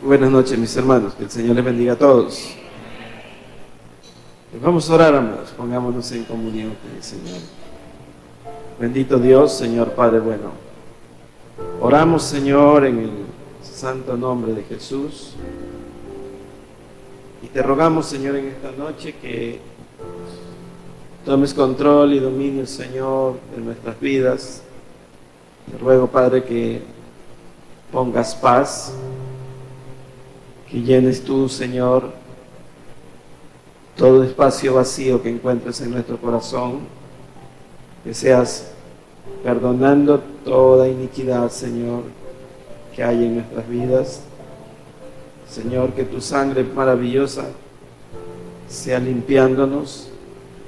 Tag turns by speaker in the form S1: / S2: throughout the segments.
S1: Buenas noches, mis hermanos. Que el Señor les bendiga a todos. Vamos a orar, amados. Pongámonos en comunión con el Señor. Bendito Dios, Señor Padre bueno. Oramos, Señor, en el santo nombre de Jesús. Y te rogamos, Señor, en esta noche que tomes control y dominio, Señor, de nuestras vidas. Te ruego, Padre, que pongas paz, que llenes tú, Señor, todo espacio vacío que encuentres en nuestro corazón, que seas perdonando toda iniquidad, Señor, que hay en nuestras vidas. Señor, que tu sangre maravillosa sea limpiándonos,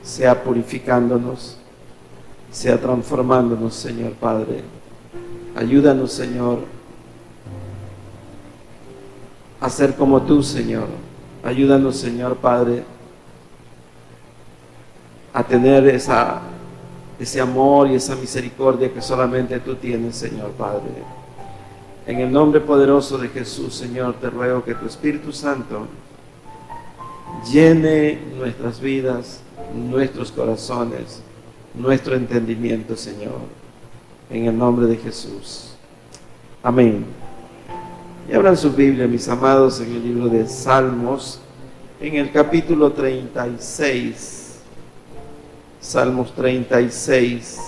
S1: sea purificándonos, sea transformándonos, Señor Padre. Ayúdanos, Señor, a ser como tú, Señor. Ayúdanos, Señor Padre, a tener ese amor y esa misericordia que solamente tú tienes, Señor Padre. En el nombre poderoso de Jesús, Señor, te ruego que tu Espíritu Santo llene nuestras vidas, nuestros corazones, nuestro entendimiento, Señor. En el nombre de Jesús. Amén. Y abran su Biblia, mis amados, en el libro de Salmos, en el capítulo 36. Salmos 36.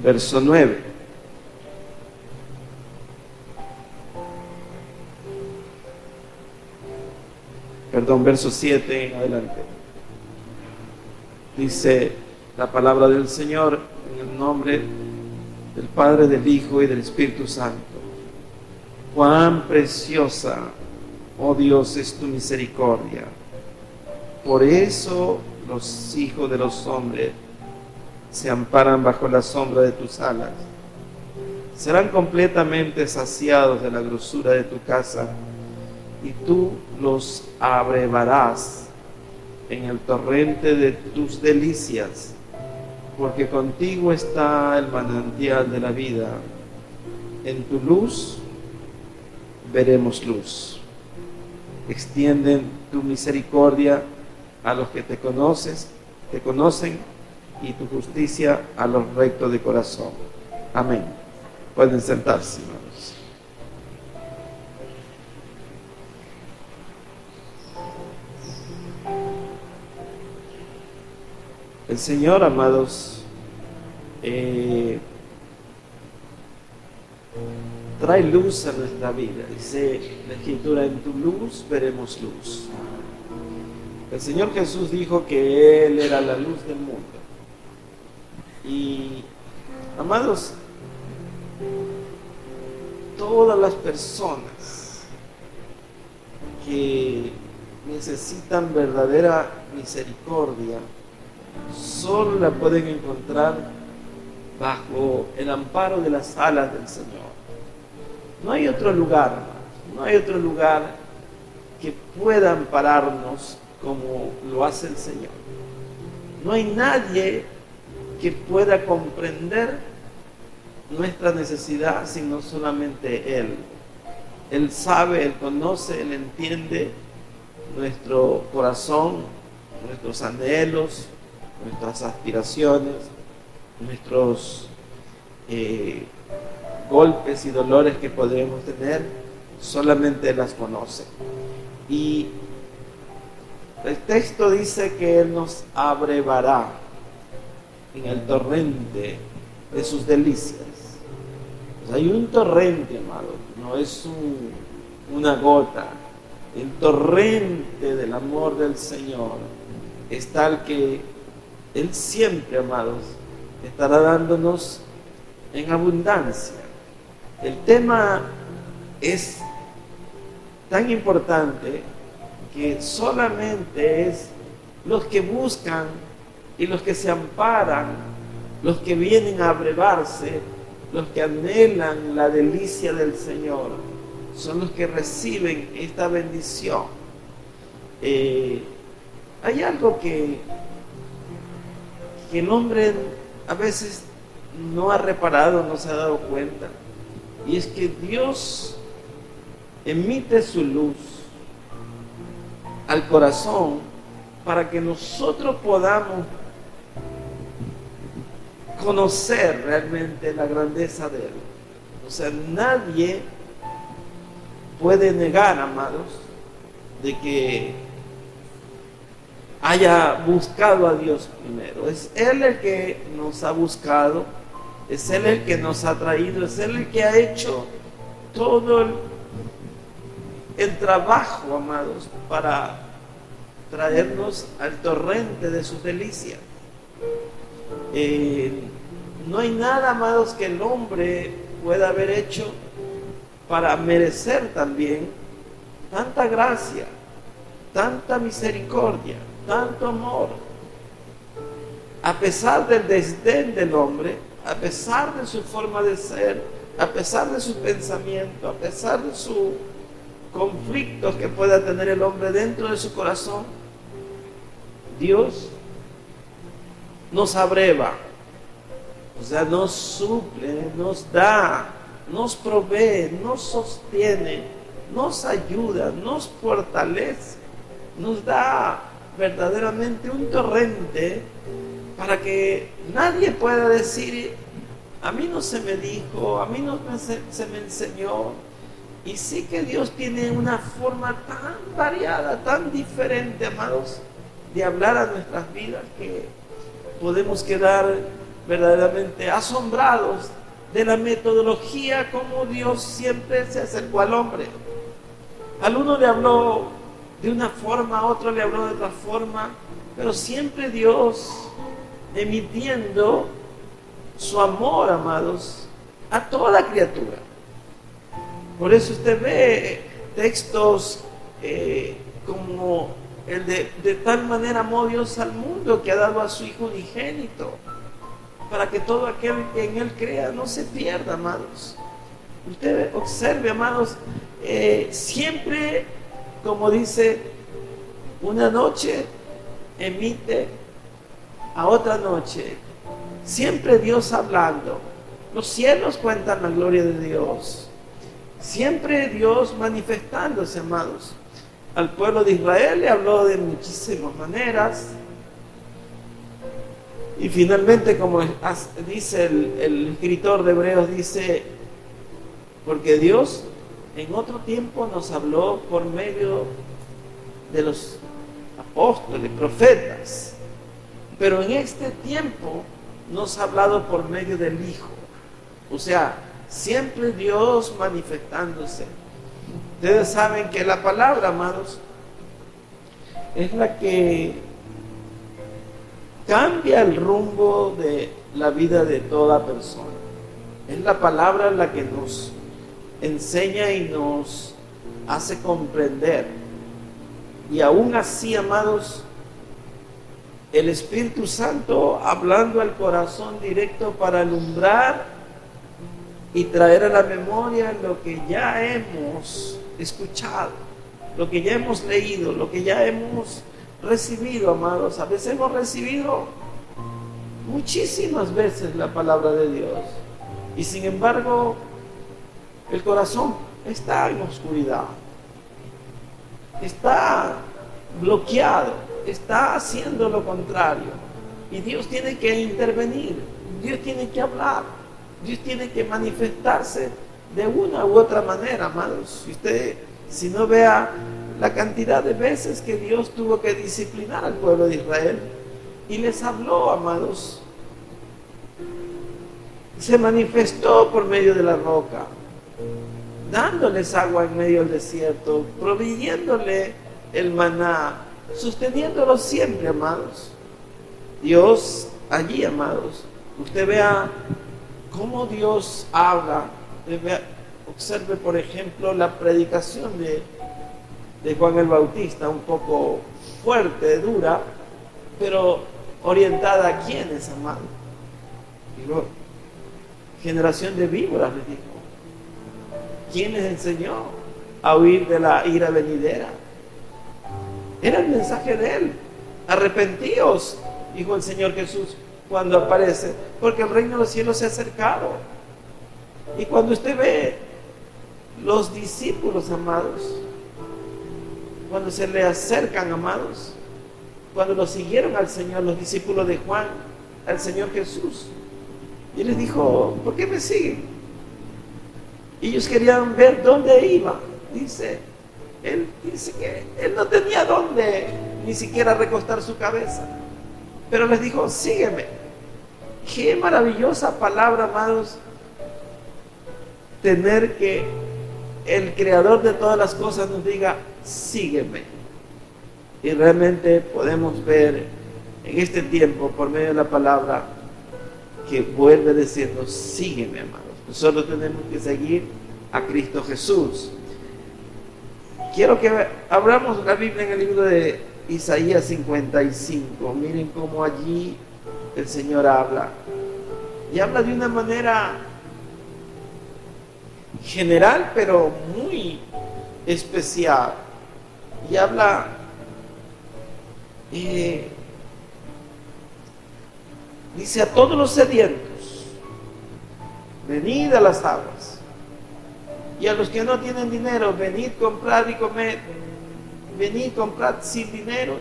S1: Verso 9. Perdón, verso 7 en adelante. Dice la palabra del Señor en el nombre del Padre, del Hijo y del Espíritu Santo. Cuán preciosa, oh Dios, es tu misericordia. Por eso los hijos de los hombres se amparan bajo la sombra de tus alas. Serán completamente saciados de la grosura de tu casa, y tú los abrevarás en el torrente de tus delicias, porque contigo está el manantial de la vida. En tu luz veremos luz. Extienden tu misericordia a los que te conocen, y tu justicia a los rectos de corazón. Amén. Pueden sentarse, hermanos. El Señor, amados, trae luz a nuestra vida. Dice la Escritura: en tu luz veremos luz. El Señor Jesús dijo que Él era la luz del mundo. Y, amados, todas las personas que necesitan verdadera misericordia solo la pueden encontrar bajo el amparo de las alas del Señor. No hay otro lugar, no hay otro lugar que pueda ampararnos como lo hace el Señor. No hay nadie que pueda comprender nuestra necesidad sino solamente Él. Él sabe, Él conoce, Él entiende nuestro corazón, nuestros anhelos, nuestras aspiraciones, nuestros golpes y dolores que podemos tener. Solamente Él las conoce. Y el texto dice que Él nos abrevará en el torrente de sus delicias. Pues hay un torrente, amado, no es una gota. El torrente del amor del Señor es tal que Él siempre, amados, estará dándonos en abundancia. El tema es tan importante que solamente es los que buscan y los que se amparan, los que vienen a abrevarse, los que anhelan la delicia del Señor, son los que reciben esta bendición. Hay algo que el hombre a veces no ha reparado, no se ha dado cuenta. Y es que Dios emite su luz al corazón para que nosotros podamos conocer realmente la grandeza de Él. O sea, nadie puede negar, amados, de que haya buscado a Dios primero. Es Él el que nos ha buscado, es Él el que nos ha traído, es Él el que ha hecho todo el trabajo, amados, para traernos al torrente de sus delicias. No hay nada, amados, que el hombre pueda haber hecho para merecer también tanta gracia, tanta misericordia, tanto amor. A pesar del desdén del hombre, a pesar de su forma de ser, a pesar de su pensamiento, a pesar de sus conflictos que pueda tener el hombre dentro de su corazón, Dios nos abreva, o sea, nos suple, nos da, nos provee, nos sostiene, nos ayuda, nos fortalece, nos da verdaderamente un torrente para que nadie pueda decir: a mí no se me dijo, a mí no se me enseñó. Y sí que Dios tiene una forma tan variada, tan diferente, amados, de hablar a nuestras vidas, que podemos quedar verdaderamente asombrados de la metodología como Dios siempre se acercó al hombre. Al uno le habló de una forma, a otro le habló de otra forma, pero siempre Dios emitiendo su amor, amados, a toda criatura. Por eso usted ve textos como el de tal manera amó Dios al mundo que ha dado a su Hijo unigénito, para que todo aquel que en Él crea no se pierda, amados. Usted observe, amados, siempre, como dice, una noche emite a otra noche. Siempre Dios hablando. Los cielos cuentan la gloria de Dios. Siempre Dios manifestándose, amados. Al pueblo de Israel le habló de muchísimas maneras. Y finalmente, como dice el escritor de Hebreos, dice: porque Dios en otro tiempo nos habló por medio de los apóstoles, profetas, pero en este tiempo nos ha hablado por medio del Hijo. O sea, siempre Dios manifestándose. Ustedes saben que la palabra, amados, es la que cambia el rumbo de la vida de toda persona. Es la palabra la que nos enseña y nos hace comprender. Y aún así, amados, el Espíritu Santo hablando al corazón directo para alumbrar y traer a la memoria lo que ya hemos escuchado, lo que ya hemos leído, lo que ya hemos recibido, amados. A veces hemos recibido muchísimas veces la palabra de Dios, y sin embargo el corazón está en oscuridad, está bloqueado, está haciendo lo contrario, y Dios tiene que intervenir, Dios tiene que hablar, Dios tiene que manifestarse de una u otra manera, amados. Si no vea la cantidad de veces que Dios tuvo que disciplinar al pueblo de Israel y les habló, amados, se manifestó por medio de la roca, dándoles agua en medio del desierto, proveyéndole el maná, sosteniéndolo siempre, amados. Dios allí, amados, usted vea cómo Dios habla. Observe, por ejemplo, la predicación de Juan el Bautista, un poco fuerte, dura, pero orientada a quienes, amados. Digo, generación de víboras, les dijo. ¿Quién les enseñó a huir de la ira venidera? Era el mensaje de Él. Arrepentíos, dijo el Señor Jesús, cuando aparece, porque el reino de los cielos se ha acercado. Y cuando usted ve los discípulos, amados, cuando se le acercan, amados, cuando lo siguieron al Señor, los discípulos de Juan, al Señor Jesús, y les dijo: ¿por qué me siguen? Ellos querían ver dónde iba. Él dice que él no tenía dónde ni siquiera recostar su cabeza, pero les dijo: sígueme. Qué maravillosa palabra, amados, tener que el creador de todas las cosas nos diga: sígueme. Y realmente podemos ver en este tiempo, por medio de la palabra, que vuelve a decirnos: sígueme, amados. Nosotros tenemos que seguir a Cristo Jesús. Quiero que abramos la Biblia en el libro de Isaías 55. Miren cómo allí el Señor habla. Y habla de una manera general, pero muy especial. Y habla dice: a todos los sedientos, venid a las aguas. Y a los que no tienen dinero, venid, comprad y comed. Venid, comprad sin dinero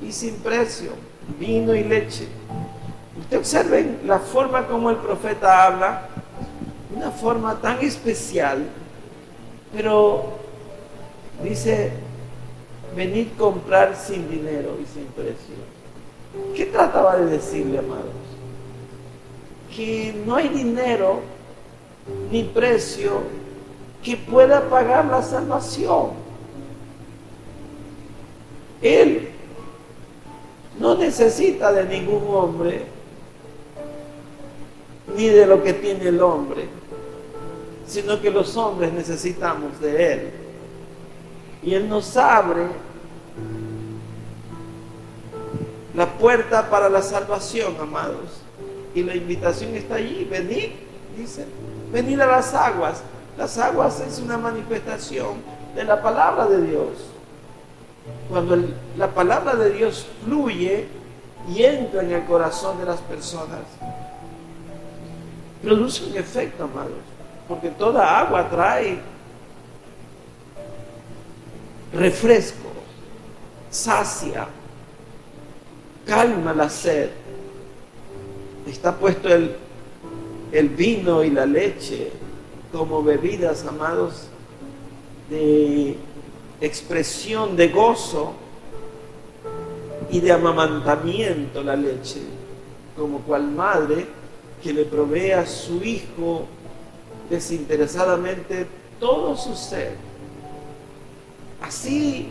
S1: y sin precio vino y leche. Usted observen la forma como el profeta habla, una forma tan especial, pero dice: venid comprar sin dinero y sin precio. ¿Qué trataba de decirle, amados? Que no hay dinero ni precio que pueda pagar la salvación. Él no necesita de ningún hombre, ni de lo que tiene el hombre, sino que los hombres necesitamos de Él. Y Él nos abre la puerta para la salvación, amados. Y la invitación está allí: venid, dice, venid a las aguas. Las aguas es una manifestación de la palabra de Dios. Cuando la palabra de Dios fluye y entra en el corazón de las personas, produce un efecto, amados, porque toda agua trae refresco, sacia, calma la sed. Está puesto el vino y la leche como bebidas, amados, de expresión de gozo y de amamantamiento. La leche, como cual madre que le provee a su hijo desinteresadamente todo su ser. Así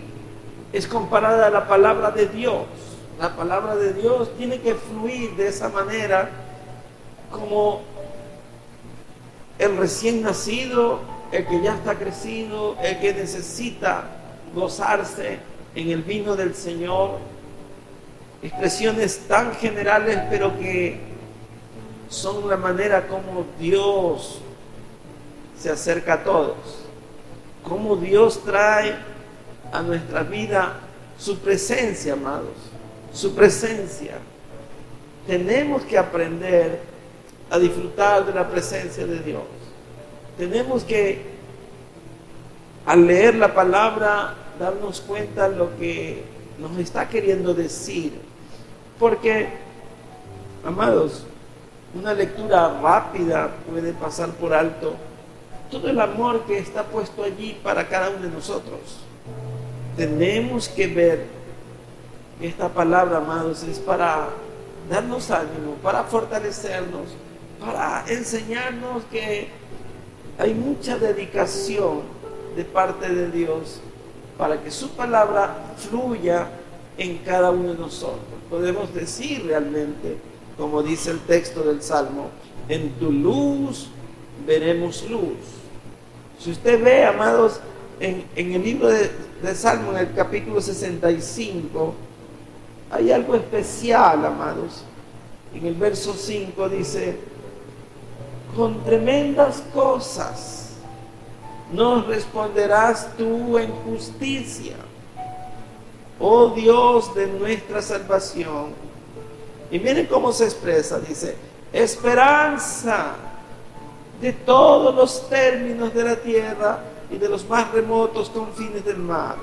S1: es comparada la palabra de Dios. La palabra de Dios tiene que fluir de esa manera, como el recién nacido, el que ya está crecido, el que necesita gozarse en el vino del Señor. Expresiones tan generales, pero que son la manera como Dios se acerca a todos, como Dios trae a nuestra vida su presencia, amados, su presencia. Tenemos que aprender a disfrutar de la presencia de Dios. Tenemos que, al leer la palabra, darnos cuenta de lo que nos está queriendo decir. Porque, amados, una lectura rápida puede pasar por alto todo el amor que está puesto allí para cada uno de nosotros. Tenemos que ver que esta palabra, amados, es para darnos ánimo, para fortalecernos, para enseñarnos que hay mucha dedicación de parte de Dios para que su palabra fluya en cada uno de nosotros. Podemos decir realmente, como dice el texto del Salmo: en tu luz veremos luz. Si usted ve, amados, en el libro de Salmo, en el capítulo 65, hay algo especial, amados. En el verso 5 dice: con tremendas cosas nos responderás tú en justicia, oh Dios de nuestra salvación, Y miren cómo se expresa, dice, esperanza de todos los términos de la tierra y de los más remotos confines del mar.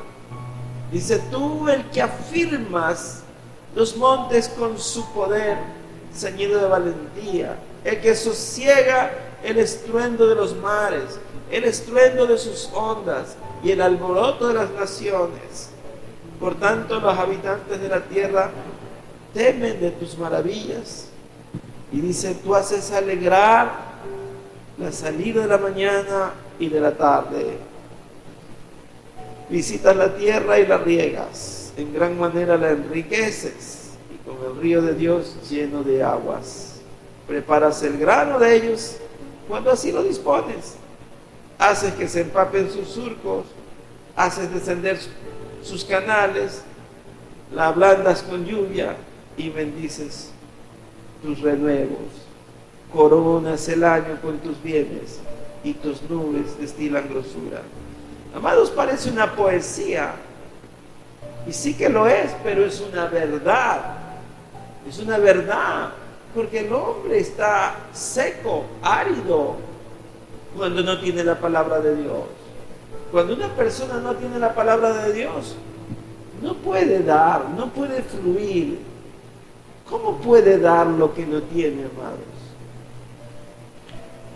S1: Dice, tú el que afirmas los montes con su poder, ceñido de valentía, el que sosiega el estruendo de los mares, el estruendo de sus ondas y el alboroto de las naciones. Por tanto, los habitantes de la tierra temen de tus maravillas. Y dice, tú haces alegrar la salida de la mañana y de la tarde. Visitas la tierra y la riegas, en gran manera la enriqueces, y con el río de Dios lleno de aguas. Preparas el grano de ellos cuando así lo dispones. Haces que se empapen sus surcos, haces descender sus canales, la ablandas con lluvia y bendices tus renuevos. Coronas el año con tus bienes y tus nubes destilan grosura. Amados, parece una poesía, y sí que lo es, pero es una verdad. Es una verdad, porque el hombre está seco, árido, cuando no tiene la palabra de Dios. Cuando una persona no tiene la palabra de Dios, no puede dar, no puede fluir. ¿Cómo puede dar lo que no tiene, amados?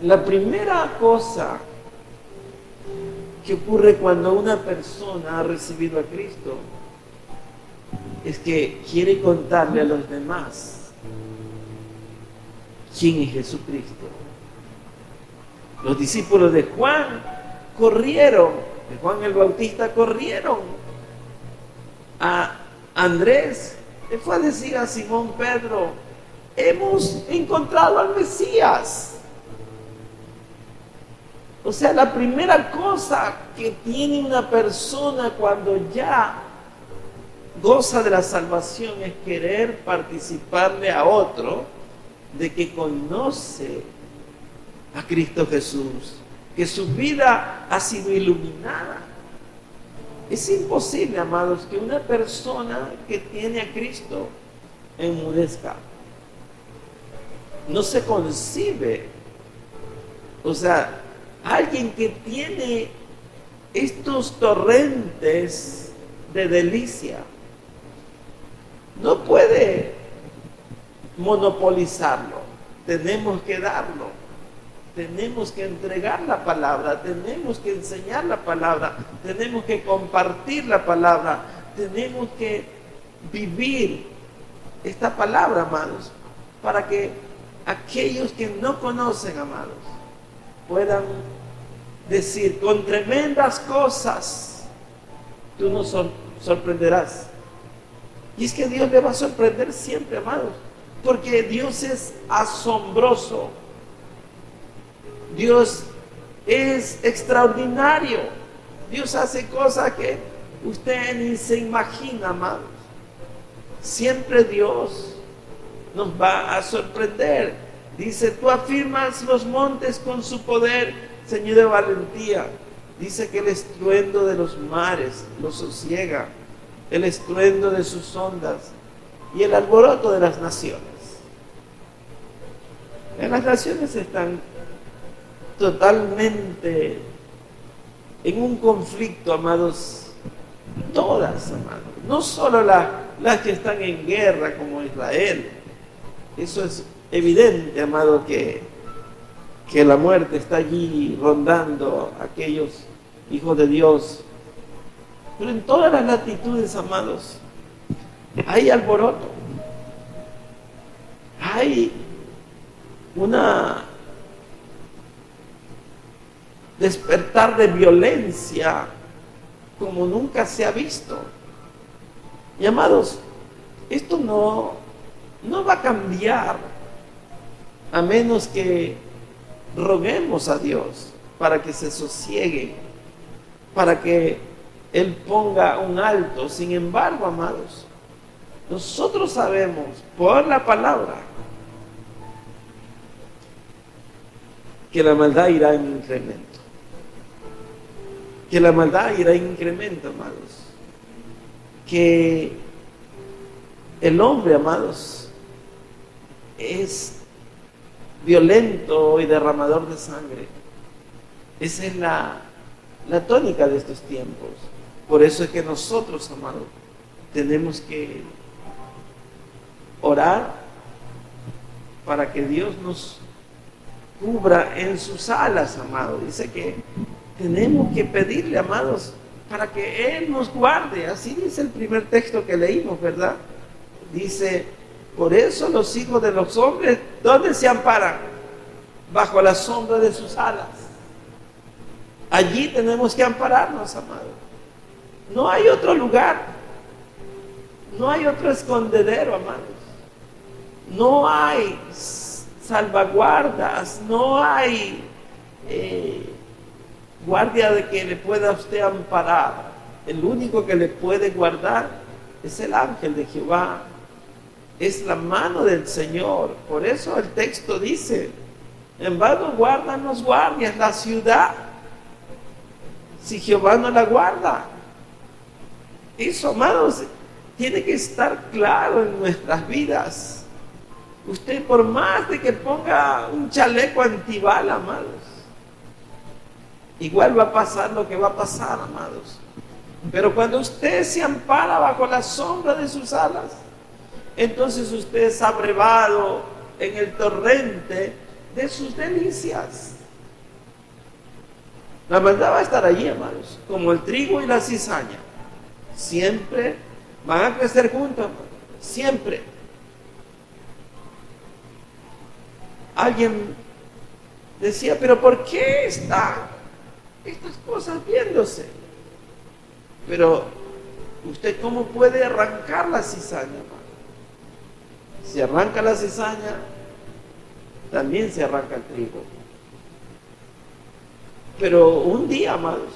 S1: La primera cosa que ocurre cuando una persona ha recibido a Cristo es que quiere contarle a los demás quién es Jesucristo. Los discípulos de Juan corrieron, de Juan el Bautista corrieron a Andrés, le fue a decir a Simón Pedro, hemos encontrado al Mesías. O sea, la primera cosa que tiene una persona cuando ya goza de la salvación es querer participarle a otro de que conoce a Cristo Jesús, que su vida ha sido iluminada. Es imposible, amados, que una persona que tiene a Cristo enmudezca. No se concibe. O sea, alguien que tiene estos torrentes de delicia no puede monopolizarlo. Tenemos que darlo. Tenemos que entregar la palabra, tenemos que enseñar la palabra, tenemos que compartir la palabra, tenemos que vivir esta palabra, amados, para que aquellos que no conocen, amados, puedan decir, con tremendas cosas tú nos sorprenderás. Y es que Dios le va a sorprender siempre, amados, porque Dios es asombroso. Dios es extraordinario. Dios hace cosas que usted ni se imagina, amados. Siempre Dios nos va a sorprender. Dice, tú afirmas los montes con su poder, ceñido de valentía. Dice que el estruendo de los mares los sosiega, el estruendo de sus ondas y el alboroto de las naciones. Las naciones están totalmente en un conflicto, amados, todas, amados, no solo las que están en guerra como Israel. Eso es evidente, amado, que la muerte está allí rondando a aquellos hijos de Dios. Pero en todas las latitudes, amados, hay alboroto, hay una despertar de violencia como nunca se ha visto. Y amados, esto no va a cambiar a menos que roguemos a Dios para que se sosiegue, para que Él ponga un alto. Sin embargo, amados, nosotros sabemos por la palabra que la maldad irá en incremento. Que la maldad irá en incremento, amados. Que el hombre, amados, es violento y derramador de sangre. Esa es la tónica de estos tiempos. Por eso es que nosotros, amados, tenemos que orar para que Dios nos cubra en sus alas, amados. Dice que tenemos que pedirle, amados, para que Él nos guarde. Así dice el primer texto que leímos, ¿verdad? Dice, por eso los hijos de los hombres, ¿dónde se amparan? Bajo la sombra de sus alas. Allí tenemos que ampararnos, amados. No hay otro lugar. No hay otro escondedero, amados. No hay salvaguardas, no hay guardia de que le pueda usted amparar. El único que le puede guardar es el ángel de Jehová. Es la mano del Señor. Por eso el texto dice, en vano guardan los guardias la ciudad, si Jehová no la guarda. Eso, amados, tiene que estar claro en nuestras vidas. Usted, por más de que ponga un chaleco antibala, amados, igual va a pasar lo que va a pasar, amados. Pero cuando usted se ampara bajo la sombra de sus alas, entonces usted es abrevado en el torrente de sus delicias. La maldad va a estar allí, amados, como el trigo y la cizaña. Siempre van a crecer juntos, amados. Siempre. Alguien decía, pero ¿por qué están estas cosas viéndose? Pero usted, ¿cómo puede arrancar la cizaña, amado? Si arranca la cizaña, también se arranca el trigo. Pero un día, amados,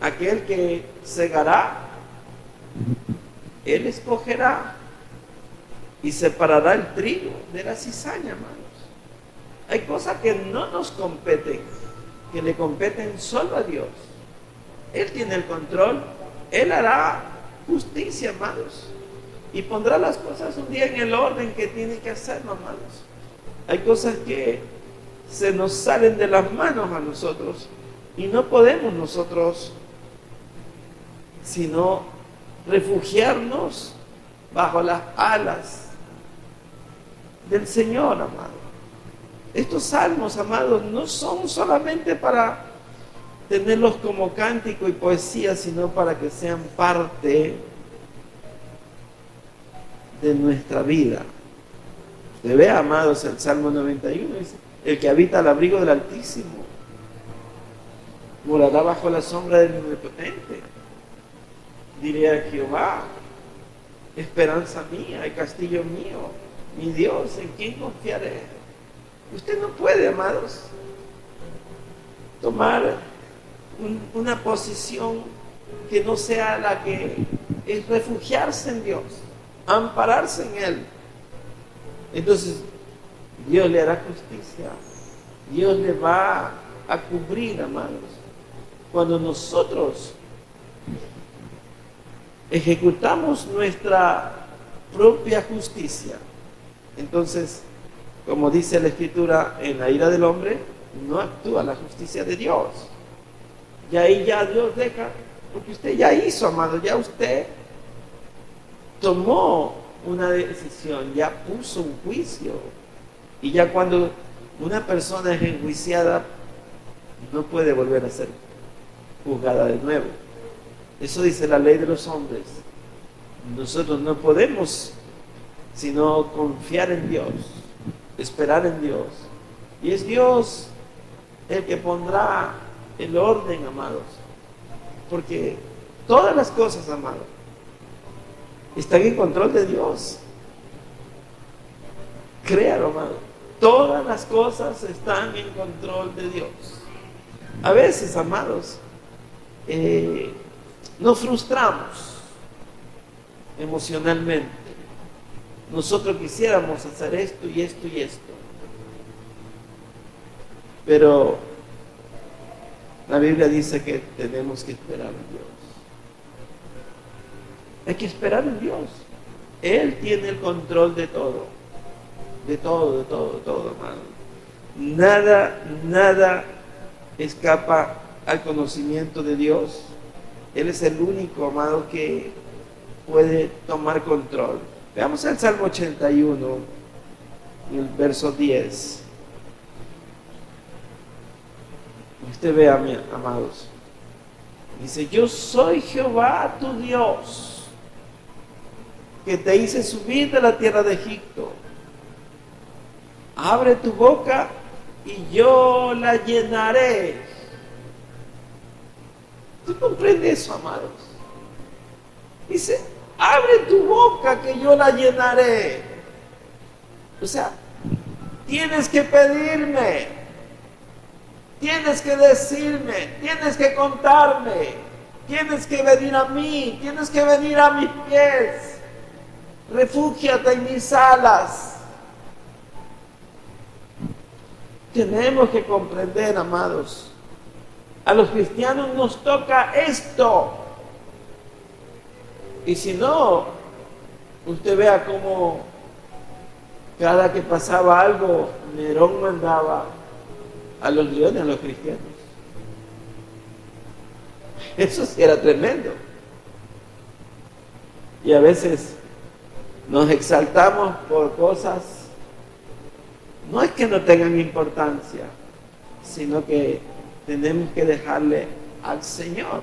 S1: aquel que segará, él escogerá y separará el trigo de la cizaña, amados. Hay cosas que no nos competen, que le competen solo a Dios. Él tiene el control, Él hará justicia, amados, y pondrá las cosas un día en el orden que tiene que hacerlo, amados. Hay cosas que se nos salen de las manos a nosotros y no podemos nosotros sino refugiarnos bajo las alas del Señor, amado. Estos salmos, amados, no son solamente para tenerlos como cántico y poesía, sino para que sean parte de nuestra vida. Usted ve, amados, el Salmo 91 dice, el que habita al abrigo del Altísimo morará bajo la sombra del Omnipotente. Diré a Jehová, esperanza mía y castillo mío, mi Dios, ¿en quién confiaré? Usted no puede, amados, tomar una posición que no sea la que es refugiarse en Dios, ampararse en Él. Entonces, Dios le hará justicia, Dios le va a cubrir, amados. Cuando nosotros ejecutamos nuestra propia justicia, entonces, como dice la Escritura, en la ira del hombre no actúa la justicia de Dios. Y ahí ya Dios deja, porque usted ya hizo, amado, ya usted tomó una decisión, ya puso un juicio. Y ya cuando una persona es enjuiciada, no puede volver a ser juzgada de nuevo. Eso dice la ley de los hombres. Nosotros no podemos sino confiar en Dios, esperar en Dios. Y es Dios el que pondrá el orden, amados. Porque todas las cosas, amados, están en control de Dios. Créalo, amado. Todas las cosas están en control de Dios. A veces, amados, nos frustramos emocionalmente. Nosotros quisiéramos hacer esto y esto y esto. Pero la Biblia dice que tenemos que esperar en Dios. Hay que esperar en Dios. Él tiene el control de todo. de todo, amado. Nada escapa al conocimiento de Dios. Él es el único, amado, que puede tomar control. Veamos el Salmo 81, en el verso 10. Usted vea, amados. Dice: yo soy Jehová tu Dios, que te hice subir de la tierra de Egipto. Abre tu boca y yo la llenaré. ¿Tú comprendes eso, amados? Dice: abre tu boca que yo la llenaré. O sea, tienes que pedirme, tienes que decirme, tienes que contarme, tienes que venir a mí, tienes que venir a mis pies. Refúgiate en mis alas. Tenemos que comprender, amados, a los cristianos nos toca esto. Y si no, usted vea cómo cada que pasaba algo, Nerón mandaba a los leones a los cristianos. Eso sí era tremendo. Y a veces nos exaltamos por cosas, no es que no tengan importancia, sino que tenemos que dejarle al Señor.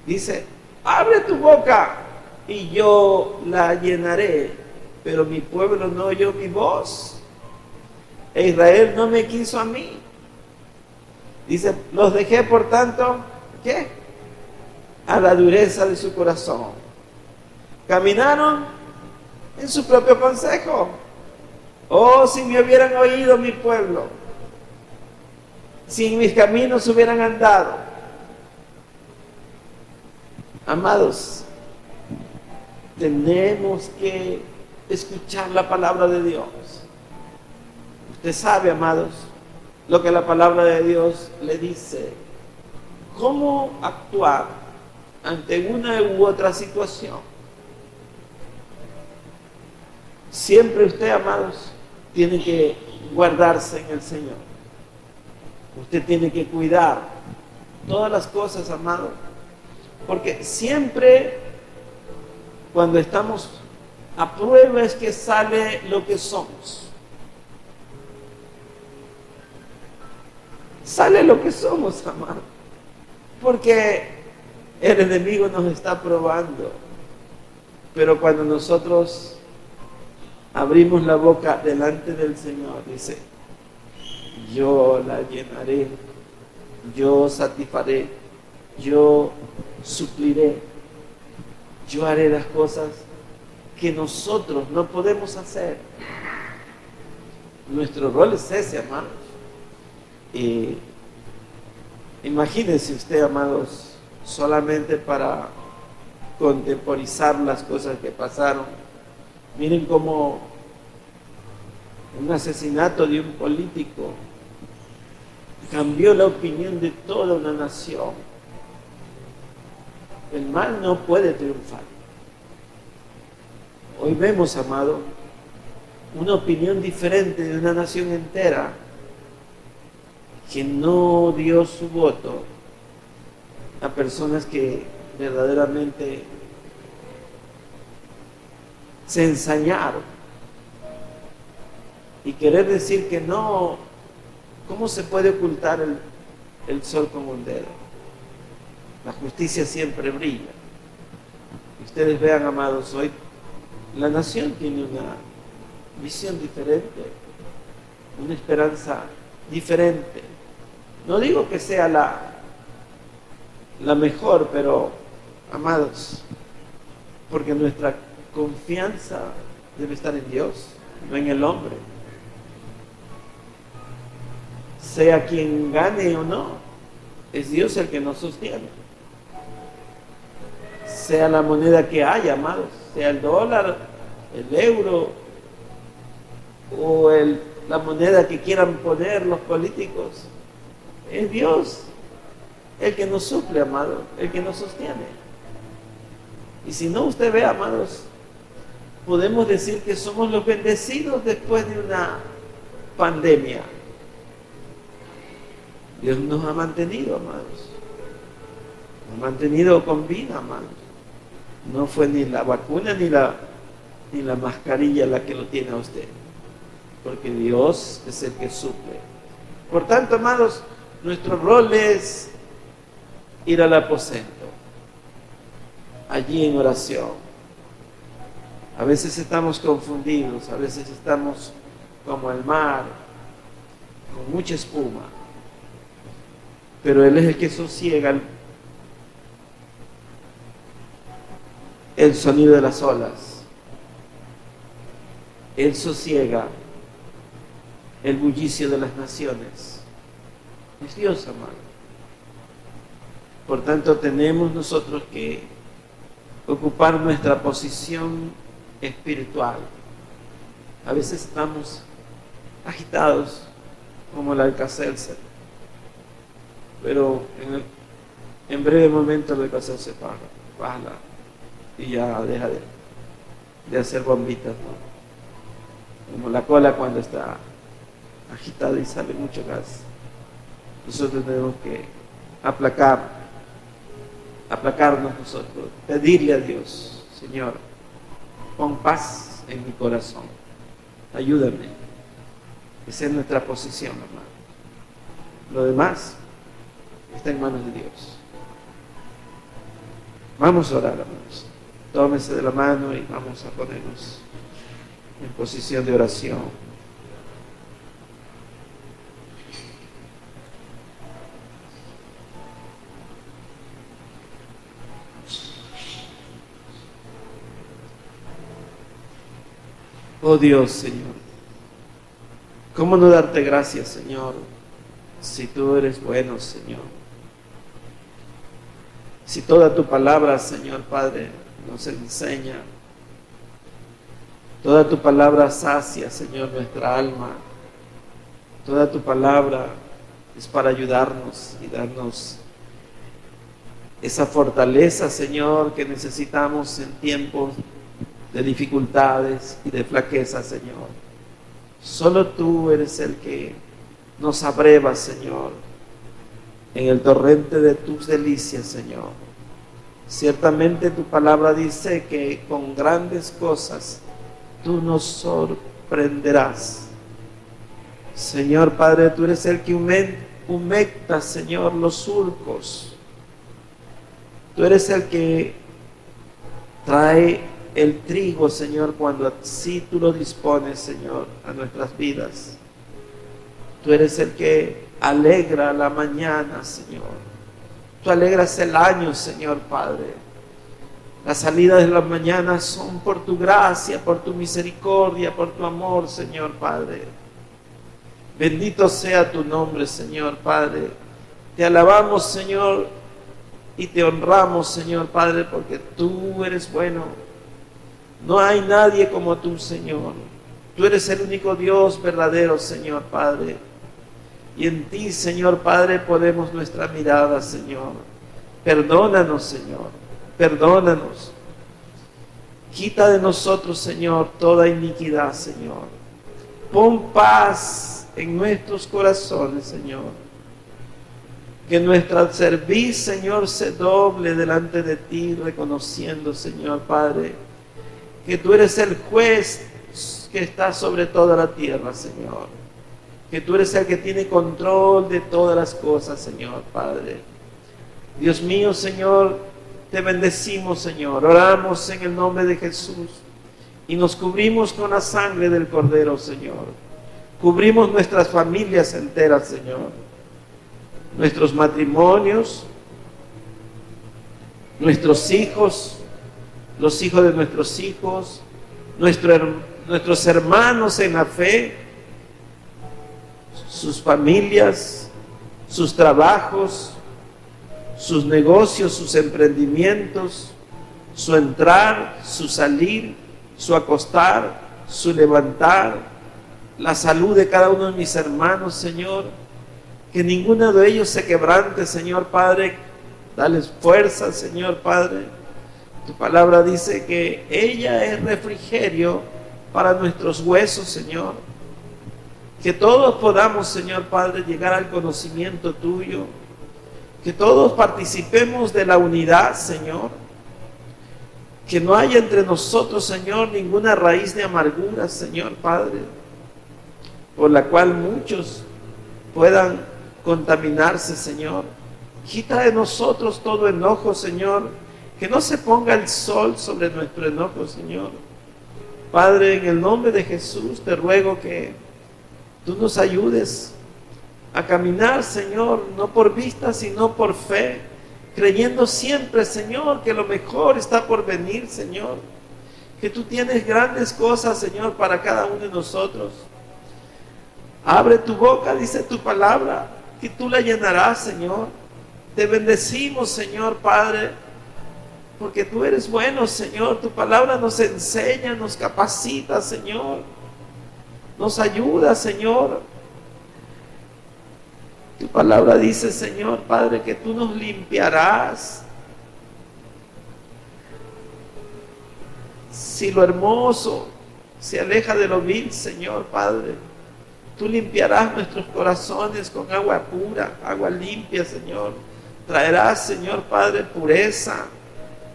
S1: Dice: abre tu boca y yo la llenaré, pero mi pueblo no oyó mi voz, e Israel no me quiso a mí. Dice: los dejé por tanto, ¿qué? A la dureza de su corazón. Caminaron en su propio consejo. Oh, si me hubieran oído mi pueblo, si en mis caminos hubieran andado. Amados, tenemos que escuchar la palabra de Dios. Usted sabe, amados, lo que la palabra de Dios le dice. Cómo actuar ante una u otra situación. Siempre usted, amados, tiene que guardarse en el Señor. Usted tiene que cuidar todas las cosas, amados, porque siempre cuando estamos a prueba es que sale lo que somos. Sale lo que somos, amados, porque el enemigo nos está probando. Pero cuando nosotros abrimos la boca delante del Señor, dice: yo la llenaré, yo satisfaré, yo supliré, yo haré las cosas que nosotros no podemos hacer. Nuestro rol es ese, amados. Imagínense usted, amados, solamente para contemporizar las cosas que pasaron. Miren cómo un asesinato de un político cambió la opinión de toda una nación. El mal no puede triunfar. Hoy vemos, amado, una opinión diferente de una nación entera que no dio su voto a personas que verdaderamente se ensañaron. Y querer decir que no, ¿cómo se puede ocultar el sol con un dedo? La justicia siempre brilla. Y ustedes vean, amados, hoy la nación tiene una visión diferente, una esperanza diferente. No digo que sea la mejor, pero, amados, porque nuestra confianza debe estar en Dios, no en el hombre. Sea quien gane o no, es Dios el que nos sostiene. Sea la moneda que haya, amados, sea el dólar, el euro o la moneda que quieran poner los políticos, es Dios el que nos suple, amado, el que nos sostiene. Y si no, usted ve, amados, podemos decir que somos los bendecidos después de una pandemia. Dios nos ha mantenido, amados. Nos ha mantenido con vida, amados. No fue ni la vacuna ni la mascarilla la que lo tiene a usted, porque Dios es el que suple. Por tanto, amados, nuestro rol es ir al aposento, allí en oración. A veces estamos confundidos, a veces estamos como el mar, con mucha espuma, pero Él es el que sosiega el sonido de las olas. Él sosiega el bullicio de las naciones. Es Dios, amado. Por tanto, tenemos nosotros que ocupar nuestra posición espiritual. A veces estamos agitados como el Alka-Seltzer, pero en breve momento el Alka-Seltzer baja y ya deja de hacer bombitas, ¿no? Como la cola cuando está agitada y sale mucho gas. Nosotros tenemos que aplacarnos nosotros, pedirle a Dios: Señor, pon paz en mi corazón, ayúdame. Esa es nuestra posición, amado. Lo demás está en manos de Dios. Vamos a orar, amados. Tómese de la mano y vamos a ponernos en posición de oración. Oh Dios, Señor, ¿cómo no darte gracias, Señor, si tú eres bueno, Señor? Si toda tu palabra, Señor Padre, nos enseña, toda tu palabra sacia, Señor, nuestra alma, toda tu palabra es para ayudarnos y darnos esa fortaleza, Señor, que necesitamos en tiempos de dificultades y de flaqueza, Señor. Solo tú eres el que nos abreva, Señor, en el torrente de tus delicias, Señor. Ciertamente tu palabra dice que con grandes cosas tú nos sorprenderás. Señor Padre, tú eres el que humecta, Señor, los surcos. Tú eres el que trae el trigo, Señor, cuando así tú lo dispones, Señor, a nuestras vidas. Tú eres el que alegra la mañana, Señor. Tú alegras el año, Señor Padre. Las salidas de las mañanas son por tu gracia, por tu misericordia, por tu amor, Señor Padre. Bendito sea tu nombre, Señor Padre. Te alabamos, Señor, y te honramos, Señor Padre, porque tú eres bueno. No hay nadie como tú, Señor. Tú eres el único Dios verdadero, Señor Padre. Y en ti, Señor Padre, ponemos nuestra mirada, Señor. Perdónanos, Señor. Perdónanos. Quita de nosotros, Señor, toda iniquidad, Señor. Pon paz en nuestros corazones, Señor. Que nuestra cerviz, Señor, se doble delante de ti, reconociendo, Señor Padre, que tú eres el juez que está sobre toda la tierra, Señor. Que tú eres el que tiene control de todas las cosas, Señor Padre. Dios mío, Señor, te bendecimos, Señor. Oramos en el nombre de Jesús y nos cubrimos con la sangre del Cordero, Señor. Cubrimos nuestras familias enteras, Señor. Nuestros matrimonios, nuestros hijos, los hijos de nuestros hijos, nuestros hermanos en la fe, sus familias, sus trabajos, sus negocios, sus emprendimientos, su entrar, su salir, su acostar, su levantar, la salud de cada uno de mis hermanos, Señor. Que ninguno de ellos se quebrante, Señor Padre. Dales fuerza, Señor Padre. Tu palabra dice que ella es refrigerio para nuestros huesos, Señor. Que todos podamos, Señor Padre, llegar al conocimiento tuyo. Que todos participemos de la unidad, Señor. Que no haya entre nosotros, Señor, ninguna raíz de amargura, Señor Padre, por la cual muchos puedan contaminarse, Señor. Quita de nosotros todo enojo, Señor. Que no se ponga el sol sobre nuestro enojo, Señor. Padre, en el nombre de Jesús te ruego que tú nos ayudes a caminar, Señor, no por vista, sino por fe, creyendo siempre, Señor, que lo mejor está por venir, Señor. Que tú tienes grandes cosas, Señor, para cada uno de nosotros. Abre tu boca, dice tu palabra, que tú la llenarás, Señor. Te bendecimos, Señor Padre, porque tú eres bueno, Señor. Tu palabra nos enseña, nos capacita, Señor. Nos ayuda, Señor. Tu palabra dice, Señor Padre, que tú nos limpiarás. Si lo hermoso se aleja de lo vil, Señor Padre, tú limpiarás nuestros corazones con agua pura, agua limpia, Señor. Traerás, Señor Padre, pureza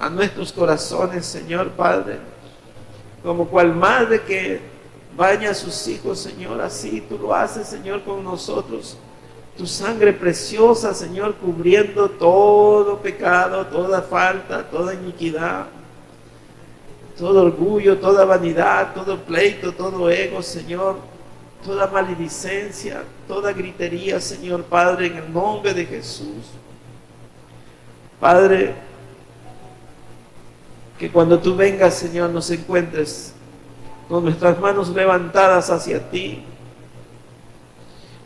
S1: a nuestros corazones, Señor Padre. Como cual madre que baña a sus hijos, Señor, así tú lo haces, Señor, con nosotros. Tu sangre preciosa, Señor, cubriendo todo pecado, toda falta, toda iniquidad, todo orgullo, toda vanidad, todo pleito, todo ego, Señor, toda maledicencia, toda gritería, Señor Padre, en el nombre de Jesús. Padre, que cuando tú vengas, Señor, nos encuentres con nuestras manos levantadas hacia ti,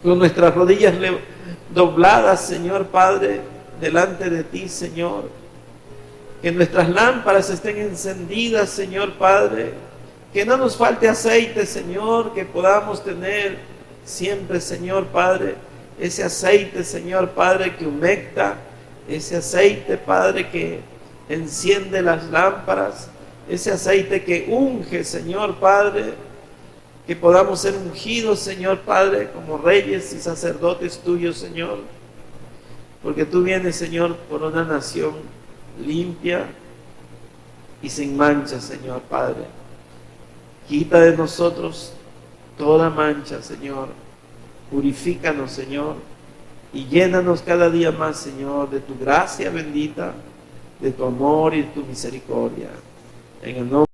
S1: con nuestras rodillas dobladas, Señor Padre, delante de ti, Señor. Que nuestras lámparas estén encendidas, Señor Padre. Que no nos falte aceite, Señor, que podamos tener siempre, Señor Padre, ese aceite, Señor Padre, que humecta, ese aceite, Padre, que enciende las lámparas, ese aceite que unge, Señor Padre. Que podamos ser ungidos, Señor Padre, como reyes y sacerdotes tuyos, Señor. Porque tú vienes, Señor, por una nación limpia y sin mancha, Señor Padre. Quita de nosotros toda mancha, Señor. Purifícanos, Señor. Y llénanos cada día más, Señor, de tu gracia bendita, de tu amor y de tu misericordia. En el nombre